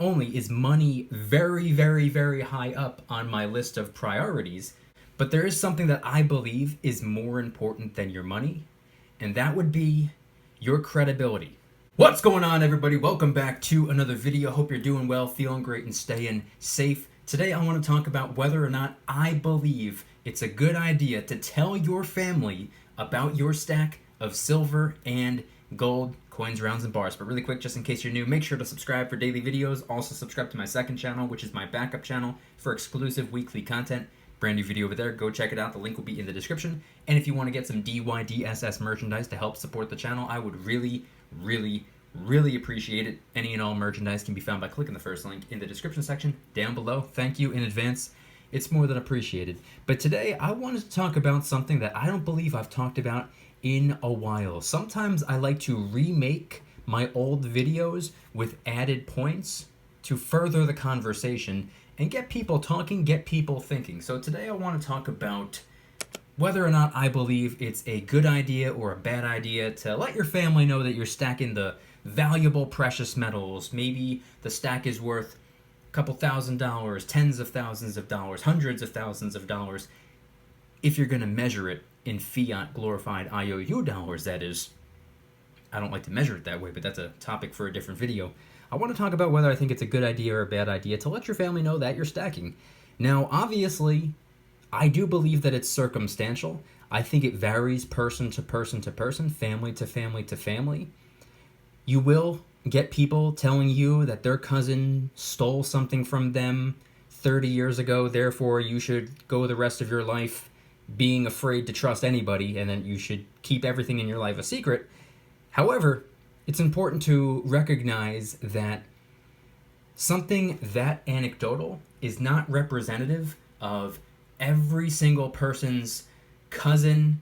only is money very, very, very high up on my list of priorities, but there is something that I believe is more important than your money, and that would be your credibility. What's going on, everybody? Welcome back to another video. Hope you're doing well, feeling great, and staying safe. Today I want to talk about whether or not I believe it's a good idea to tell your family about your stack of silver and gold coins, rounds, and bars. But really quick, just in case you're new, make sure to subscribe for daily videos. Also subscribe to my second channel, which is my backup channel for exclusive weekly content. Brand new video over there. Go check it out. The link will be in the description. And if you want to get some DYDSS merchandise to help support the channel, I would really appreciate it. Any and all merchandise can be found by clicking the first link in the description section down below. Thank you in advance. It's more than appreciated. But today I wanted to talk about something that I don't believe I've talked about in a while. Sometimes I like to remake my old videos with added points to further the conversation and get people talking, get people thinking. So today I want to talk about whether or not I believe it's a good idea or a bad idea to let your family know that you're stacking the valuable precious metals. Maybe the stack is worth a couple $1,000s, tens of thousands of dollars, hundreds of thousands of dollars. If you're going to measure it in fiat glorified IOU dollars, that is. I don't like to measure it that way, but that's a topic for a different video. I want to talk about whether I think it's a good idea or a bad idea to let your family know that you're stacking. Now, obviously, I do believe that it's circumstantial. I think it varies person to person to person, family to family to family. You will get people telling you that their cousin stole something from them 30 years ago, therefore you should go the rest of your life being afraid to trust anybody, and then you should keep everything in your life a secret. However, it's important to recognize that something that anecdotal is not representative of every single person's cousin,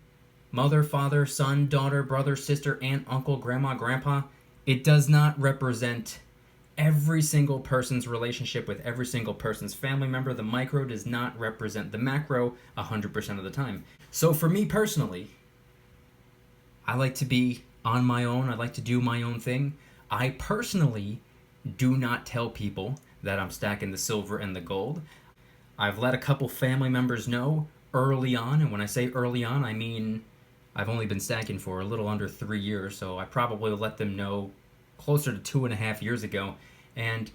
mother, father, son, daughter, brother, sister, aunt, uncle, grandma, grandpa. It does not represent every single person's relationship with every single person's family member. The micro does not represent the macro 100% of the time. So for me personally, I like to be on my own. I like to do my own thing. I personally do not tell people that I'm stacking the silver and the gold. I've let a couple family members know early on, and when I say early on, I mean I've only been stacking for a little under 3 years, so I probably let them know closer to 2.5 years ago, and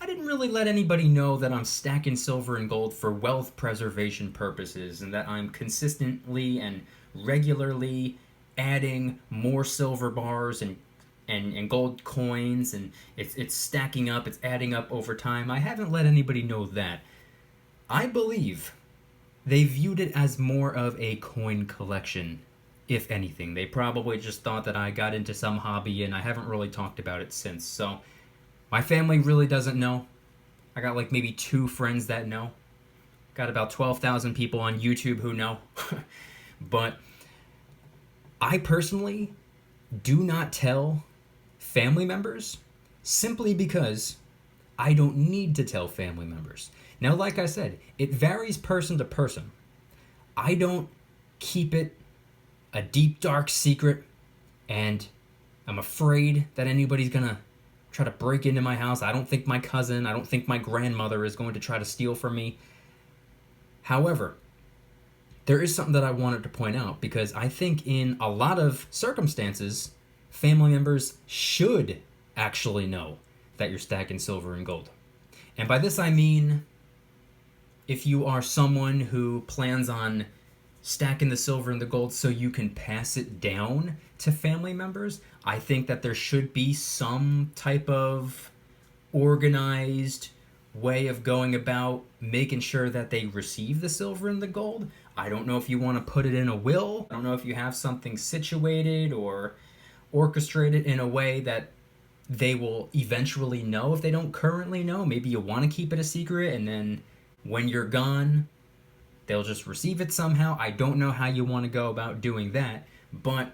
I didn't really let anybody know that I'm stacking silver and gold for wealth preservation purposes, and that I'm consistently and regularly adding more silver bars and gold coins, and it's stacking up, it's adding up over time. I haven't let anybody know that. I believe they viewed it as more of a coin collection, if anything. They probably just thought that I got into some hobby, and I haven't really talked about it since. So my family really doesn't know. I got like maybe 2 friends that know. Got about 12,000 people on YouTube who know. But I personally do not tell family members simply because I don't need to tell family members. Now, like I said, it varies person to person. I don't keep it a deep, dark secret, and I'm afraid that anybody's gonna try to break into my house. I don't think my cousin, I don't think my grandmother is going to try to steal from me. However, there is something that I wanted to point out, because I think in a lot of circumstances, family members should actually know that you're stacking silver and gold. And by this I mean, if you are someone who plans on stacking the silver and the gold so you can pass it down to family members, I think that there should be some type of organized way of going about making sure that they receive the silver and the gold. I don't know if you want to put it in a will. I don't know if you have something situated or orchestrated in a way that they will eventually know if they don't currently know. Maybe you want to keep it a secret, and then when you're gone, they'll just receive it somehow. I don't know how you want to go about doing that, but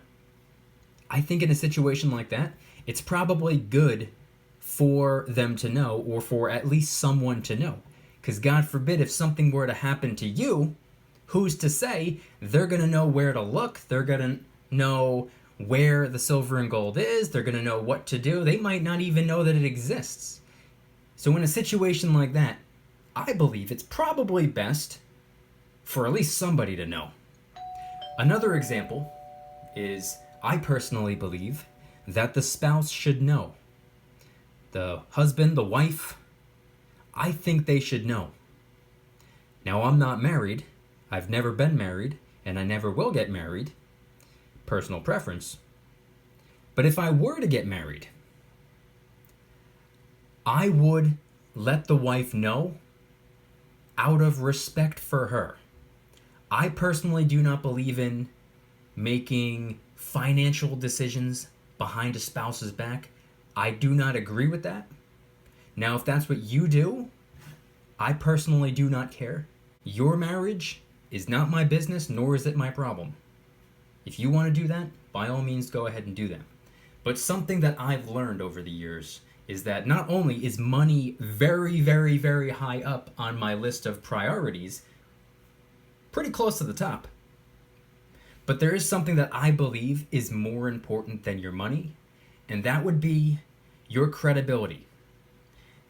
I think in a situation like that, it's probably good for them to know, or for at least someone to know. Because God forbid, if something were to happen to you, who's to say they're going to know where to look, they're going to know where the silver and gold is, they're going to know what to do. They might not even know that it exists. So in a situation like that, I believe it's probably best for at least somebody to know. Another example is I personally believe that the spouse should know. The husband, the wife, I think they should know. Now, I'm not married. I've never been married, and I never will get married. Personal preference. But if I were to get married, I would let the wife know out of respect for her. I personally do not believe in making financial decisions behind a spouse's back. I do not agree with that. Now, if that's what you do, I personally do not care. Your marriage is not my business, nor is it my problem. If you want to do that, by all means, go ahead and do that. But something that I've learned over the years is that not only is money very, very, very high up on my list of priorities, pretty close to the top, but there is something that I believe is more important than your money, and that would be your credibility.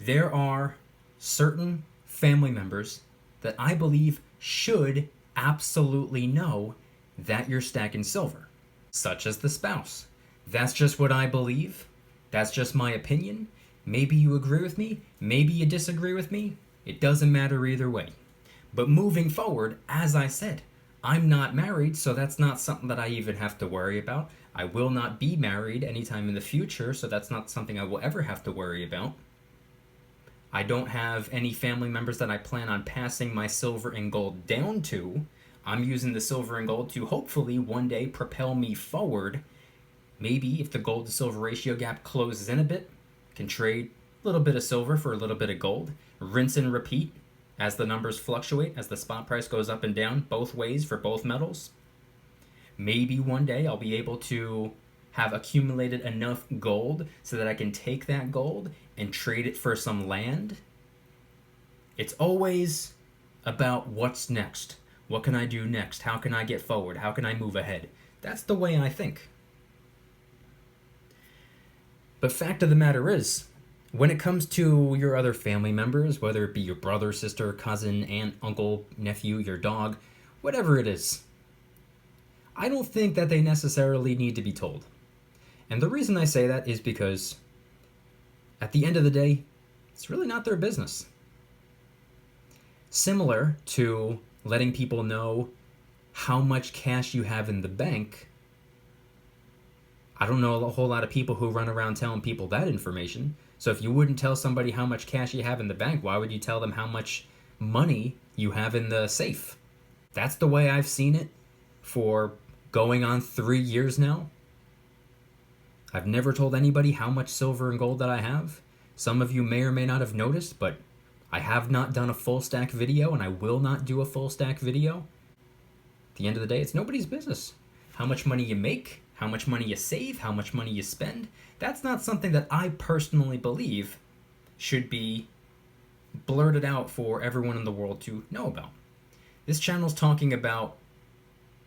There are certain family members that I believe should absolutely know that you're stacking silver, such as the spouse. That's just what I believe. That's just my opinion. Maybe you agree with me, maybe you disagree with me. It doesn't matter either way. But moving forward, as I said, I'm not married, so that's not something that I even have to worry about. I will not be married anytime in the future, so that's not something I will ever have to worry about. I don't have any family members that I plan on passing my silver and gold down to. I'm using the silver and gold to hopefully one day propel me forward. Maybe if the gold to silver ratio gap closes in a bit, can trade a little bit of silver for a little bit of gold. Rinse and repeat as the numbers fluctuate, as the spot price goes up and down both ways for both metals. Maybe one day I'll be able to have accumulated enough gold so that I can take that gold and trade it for some land. It's always about what's next. What can I do next? How can I get forward? How can I move ahead? That's the way I think. But fact of the matter is, when it comes to your other family members, whether it be your brother, sister, cousin, aunt, uncle, nephew, your dog, whatever it is, I don't think that they necessarily need to be told. And the reason I say that is because at the end of the day, it's really not their business. Similar to letting people know how much cash you have in the bank, I don't know a whole lot of people who run around telling people that information. So if you wouldn't tell somebody how much cash you have in the bank, why would you tell them how much money you have in the safe? That's the way I've seen it for going on 3 years now. I've never told anybody how much silver and gold that I have. Some of you may or may not have noticed, but I have not done a full stack video, and I will not do a full stack video. At the end of the day, it's nobody's business. How much money you make, how much money you save, how much money you spend, that's not something that I personally believe should be blurted out for everyone in the world to know about. This channel's talking about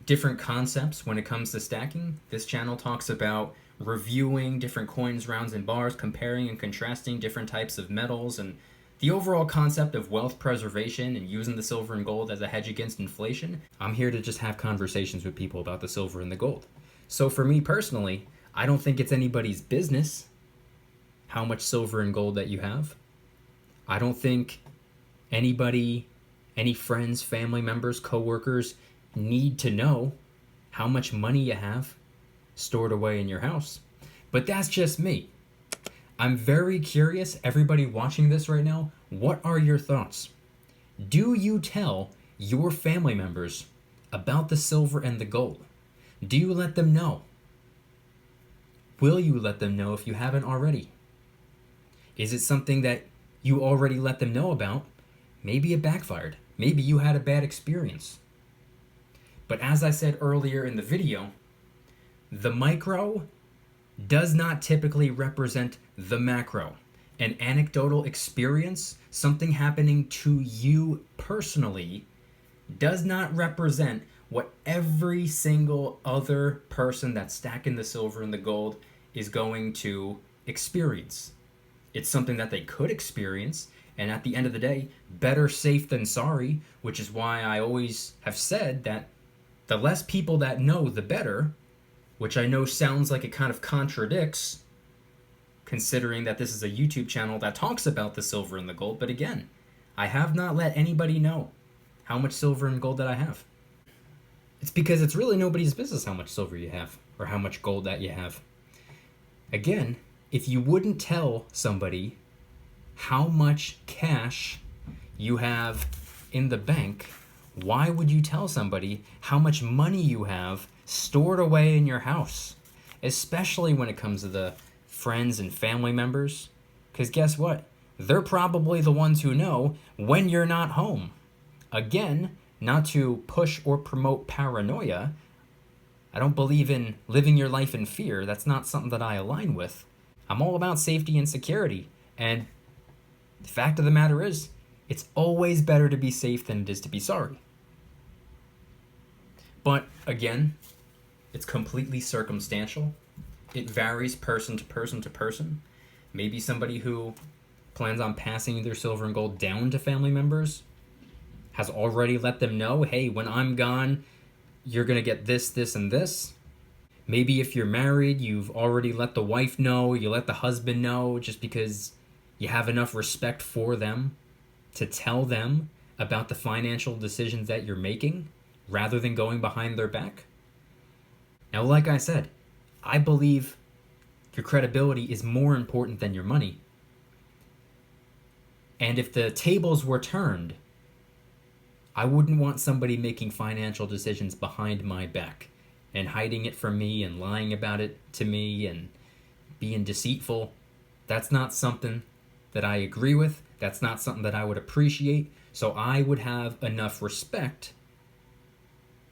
different concepts when it comes to stacking. This channel talks about reviewing different coins, rounds, and bars, comparing and contrasting different types of metals, and the overall concept of wealth preservation and using the silver and gold as a hedge against inflation. I'm here to just have conversations with people about the silver and the gold. So for me personally, I don't think it's anybody's business how much silver and gold that you have. I don't think anybody, any friends, family members, coworkers need to know how much money you have stored away in your house. But that's just me. I'm very curious, everybody watching this right now, what are your thoughts? Do you tell your family members about the silver and the gold? Do you let them know? Will you let them know if you haven't already? Is it something that you already let them know about? Maybe it backfired. Maybe you had a bad experience. But as I said earlier in the video, the micro does not typically represent the macro. An anecdotal experience, something happening to you personally, does not represent what every single other person that's stacking the silver and the gold is going to experience. It's something that they could experience. And at the end of the day, better safe than sorry, which is why I always have said that the less people that know, the better, which I know sounds like it kind of contradicts, considering that this is a YouTube channel that talks about the silver and the gold. But again, I have not let anybody know how much silver and gold that I have. It's because it's really nobody's business how much silver you have or how much gold that you have. Again, if you wouldn't tell somebody how much cash you have in the bank, why would you tell somebody how much money you have stored away in your house? Especially when it comes to the friends and family members. Because guess what? They're probably the ones who know when you're not home. Again, not to push or promote paranoia. I don't believe in living your life in fear. That's not something that I align with. I'm all about safety and security. And the fact of the matter is, it's always better to be safe than it is to be sorry. But again, it's completely circumstantial. It varies person to person to person. Maybe somebody who plans on passing their silver and gold down to family members has already let them know, hey, when I'm gone, you're going to get this, this, and this. Maybe if you're married, you've already let the wife know, you let the husband know, just because you have enough respect for them to tell them about the financial decisions that you're making rather than going behind their back. Now, like I said, I believe your credibility is more important than your money. And if the tables were turned, I wouldn't want somebody making financial decisions behind my back and hiding it from me and lying about it to me and being deceitful. That's not something that I agree with. That's not something that I would appreciate. So I would have enough respect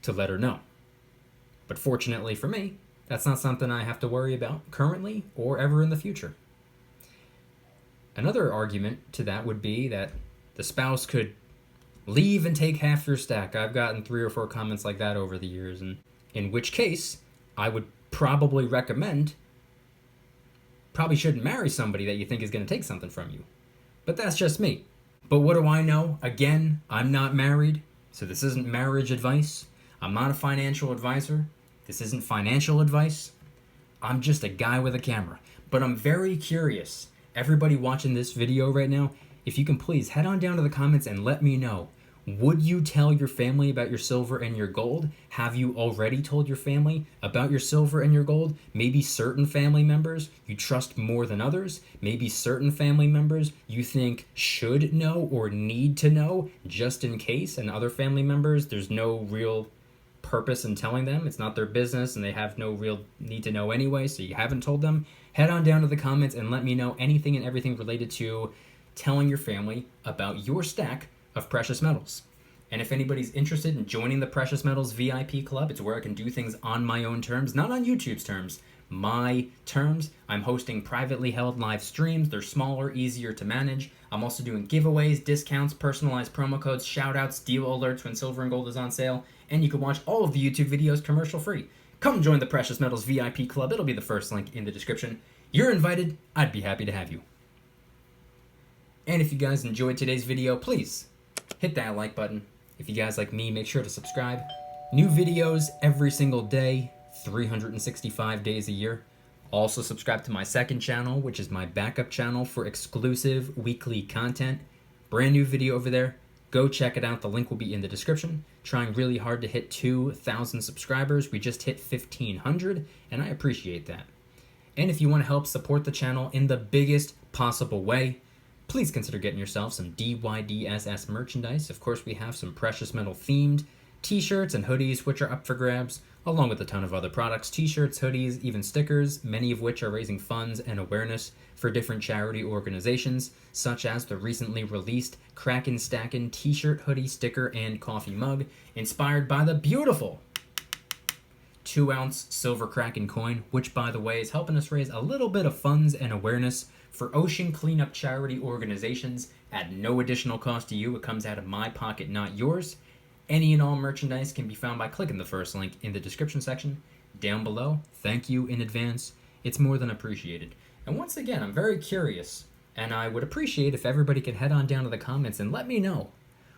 to let her know. But fortunately for me, that's not something I have to worry about currently or ever in the future. Another argument to that would be that the spouse could leave and take half your stack. I've gotten 3 or 4 comments like that over the years, and in which case, I would probably recommend, probably shouldn't marry somebody that you think is going to take something from you. But that's just me. But what do I know? Again, I'm not married, so this isn't marriage advice. I'm not a financial advisor. This isn't financial advice. I'm just a guy with a camera. But I'm very curious, everybody watching this video right now, if you can please head on down to the comments and let me know. Would you tell your family about your silver and your gold? Have you already told your family about your silver and your gold? Maybe certain family members you trust more than others. Maybe certain family members you think should know or need to know just in case. And other family members, there's no real purpose in telling them. It's not their business and they have no real need to know anyway, so you haven't told them. Head on down to the comments and let me know anything and everything related to telling your family about your stack of precious metals. And if anybody's interested in joining the Precious Metals VIP Club, it's where I can do things on my own terms, not on YouTube's terms, my terms. I'm hosting privately held live streams. They're smaller, easier to manage. I'm also doing giveaways, discounts, personalized promo codes, shoutouts, deal alerts when silver and gold is on sale, and you can watch all of the YouTube videos commercial free. Come join the Precious Metals VIP Club. It'll be the first link in the description. You're invited. I'd be happy to have you. And if you guys enjoyed today's video, please hit that like button. If you guys like me, make sure to subscribe. New videos every single day, 365 days a year. Also subscribe to my second channel, which is my backup channel for exclusive weekly content. Brand new video over there. Go check it out. The link will be in the description. Trying really hard to hit 2,000 subscribers. We just hit 1,500, and I appreciate that. And if you want to help support the channel in the biggest possible way, please consider getting yourself some DYDSS merchandise. Of course, we have some precious metal themed t-shirts and hoodies, which are up for grabs, along with a ton of other products, t-shirts, hoodies, even stickers, many of which are raising funds and awareness for different charity organizations, such as the recently released Kraken Stackin' t-shirt, hoodie, sticker, and coffee mug, inspired by the beautiful 2-ounce silver Kraken coin, which, by the way, is helping us raise a little bit of funds and awareness for ocean cleanup charity organizations at no additional cost to you. It comes out of my pocket, not yours. Any and all merchandise can be found by clicking the first link in the description section down below. Thank you in advance. It's more than appreciated. And once again, I'm very curious And I would appreciate if everybody could head on down to the comments and let me know,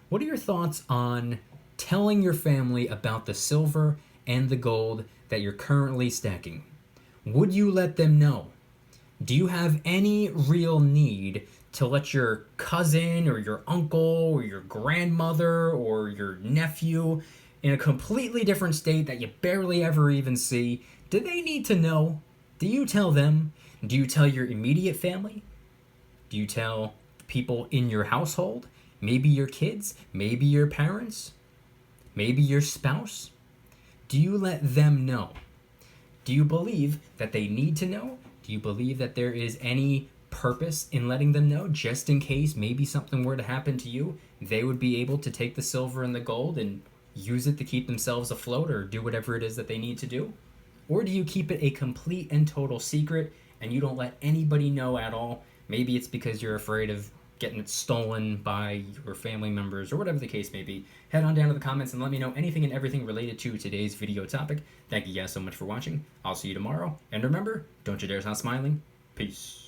what are your thoughts on telling your family about the silver and the gold that you're currently stacking? Would you let them know? Do you have any real need to let your cousin or your uncle or your grandmother or your nephew in a completely different state that you barely ever even see, do they need to know? Do you tell them? Do you tell your immediate family? Do you tell people in your household? Maybe your kids? Maybe your parents? Maybe your spouse? Do you let them know? Do you believe that they need to know? Do you believe that there is any purpose in letting them know, just in case maybe something were to happen to you? They would be able to take the silver and the gold and use it to keep themselves afloat or do whatever it is that they need to do? Or do you keep it a complete and total secret and you don't let anybody know at all? Maybe it's because you're afraid of getting it stolen by your family members or whatever the case may be. Head on down to the comments and let me know anything and everything related to today's video topic. Thank you guys so much for watching. I'll see you tomorrow. And remember, don't you dare stop smiling. Peace.